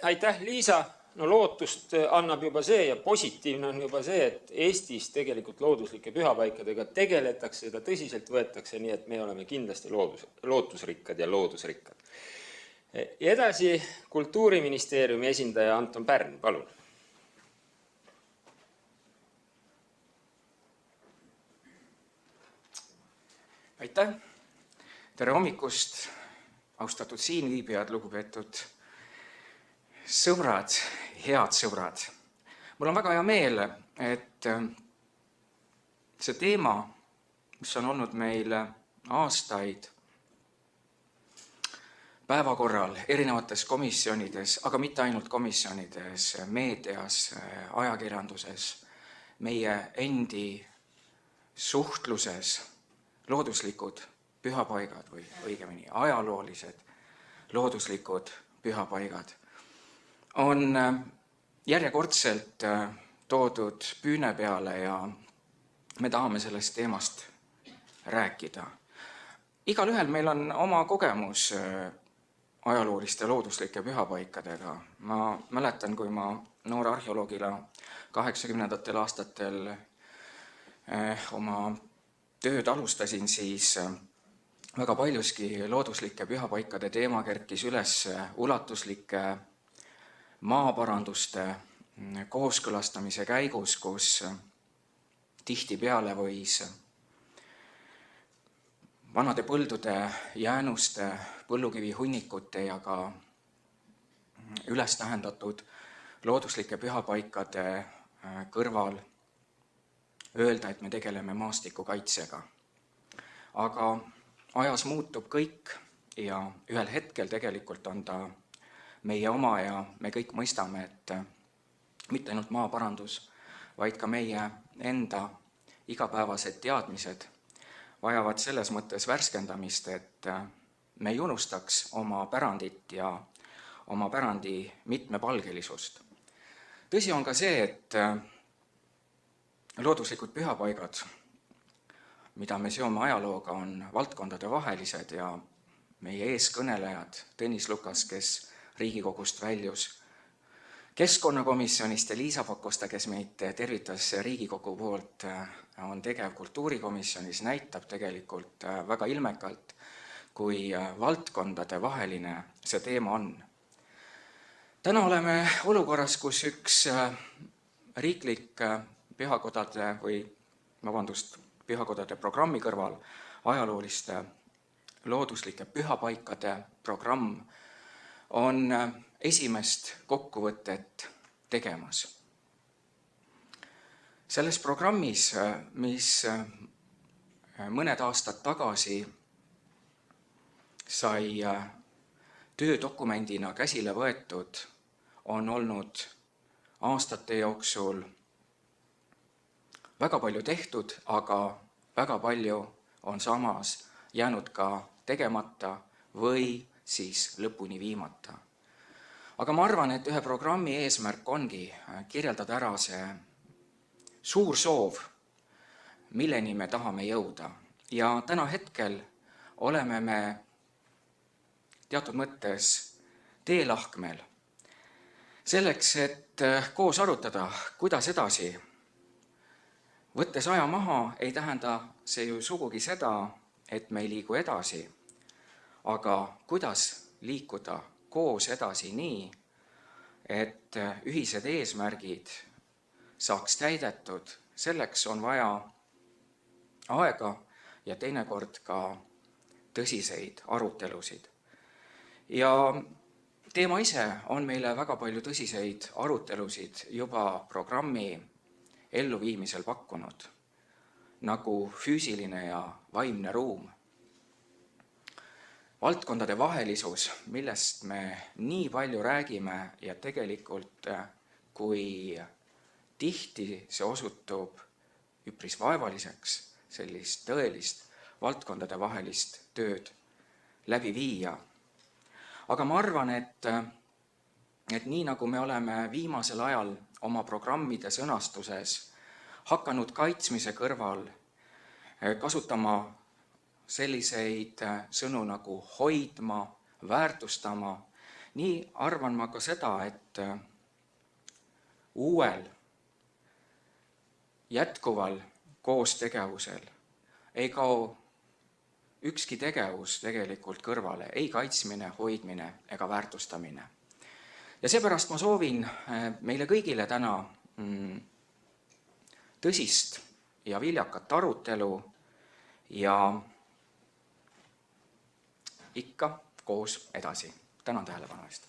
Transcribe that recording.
Aitäh, Liisa! No lootust annab juba see ja positiivne on juba see, et Eestis tegelikult looduslike pühapaikadega tegeletakse, seda tõsiselt võetakse, nii et me oleme kindlasti lootusrikkad ja loodusrikkad. Ja edasi Kultuuriministeeriumi esindaja Anton Pärn, palun. Aitäh! Tere hommikust, austatud siinviibijad, lugupeetud sõbrad, head sõbrad. Mul on väga hea meel, et see teema, mis on olnud meil aastaid päevakorral erinevates komisjonides, aga mitte ainult komisjonides, meedias, ajakirjanduses, meie endi suhtluses, looduslikud pühapaigad või õigemini ajaloolised looduslikud pühapaigad on järjekordselt toodud püüne peale ja me tahame sellest teemast rääkida. Igalühel meil on oma kogemus ajalooliste looduslike pühapaikadega. Ma mäletan, kui ma noore arheoloogina 80. aastatel oma tööd alustasin, siis väga paljuski looduslike pühapaikade teema kerkis üles ulatuslike maaparanduste kooskõlastamise käigus, kus tihtipeale võis vanade põldude jäänuste, põllukivihunnikute ja ka üles tähendatud looduslike pühapaikade kõrval öelda, et me tegeleme maastikukaitsega. Aga ajas muutub kõik ja ühel hetkel tegelikult on ta meie oma ja me kõik mõistame, et mitte ainult maaparandus, vaid ka meie enda igapäevased teadmised vajavad selles mõttes värskendamist, et me ei unustaks oma pärandit ja oma pärandi mitmepalgelisust. Tõsi on ka see, et looduslikud pühapaigad, mida me seome ajalooga, on valdkondade vahelised ja meie eeskõnelejad Tõnis Lukas, kes Riigikogust väljus keskkonnakomisjonist ja Liisa Pakosta, kes meid tervitas Riigikogu poolt, on tegev kultuurikomisjonis, näitab tegelikult väga ilmekalt, kui valdkondade vaheline see teema on. Täna oleme olukorras, kus üks riiklik pühakodade programmi kõrval ajalooliste looduslike pühapaikade programm on esimest kokkuvõtet tegemas. Selles programmis, mis mõned aastad tagasi sai töödokumendina käsile võetud, on olnud aastate jooksul väga palju tehtud, aga väga palju on samas jäänud ka tegemata või siis lõpuni viimata. Aga ma arvan, et ühe programmi eesmärk ongi kirjeldada ära see suur soov, milleni me tahame jõuda. Ja täna hetkel oleme me teatud mõttes teelahkmel selleks, et koos arutada, kuidas edasi. Võttes aja maha ei tähenda see ju sugugi seda, et me ei liigu edasi, aga kuidas liikuda koos edasi nii, et ühised eesmärgid saaks täidetud, selleks on vaja aega ja teinekord ka tõsiseid arutelusid. Ja teema ise on meile väga palju tõsiseid arutelusid juba programmi elluviimisel pakkunud, nagu füüsiline ja vaimne ruum. Valdkondade vahelisus, millest me nii palju räägime ja tegelikult kui tihti see osutub üpris vaevaliseks sellist tõelist valdkondade vahelist tööd läbi viia. Aga ma arvan, et nii nagu me oleme viimasel ajal oma programmide sõnastuses hakanud kaitsmise kõrval kasutama selliseid sõnu nagu hoidma, väärtustama nii arvan ma ka seda, et uuel jätkuval koostegevusel ei kao ükski tegevus tegelikult kõrvale, ei kaitsmine, hoidmine ega väärtustamine. Ja seepärast ma soovin meile kõigile täna tõsist ja viljakat arutelu ja ikka koos edasi. Tänan tähelepanu eest.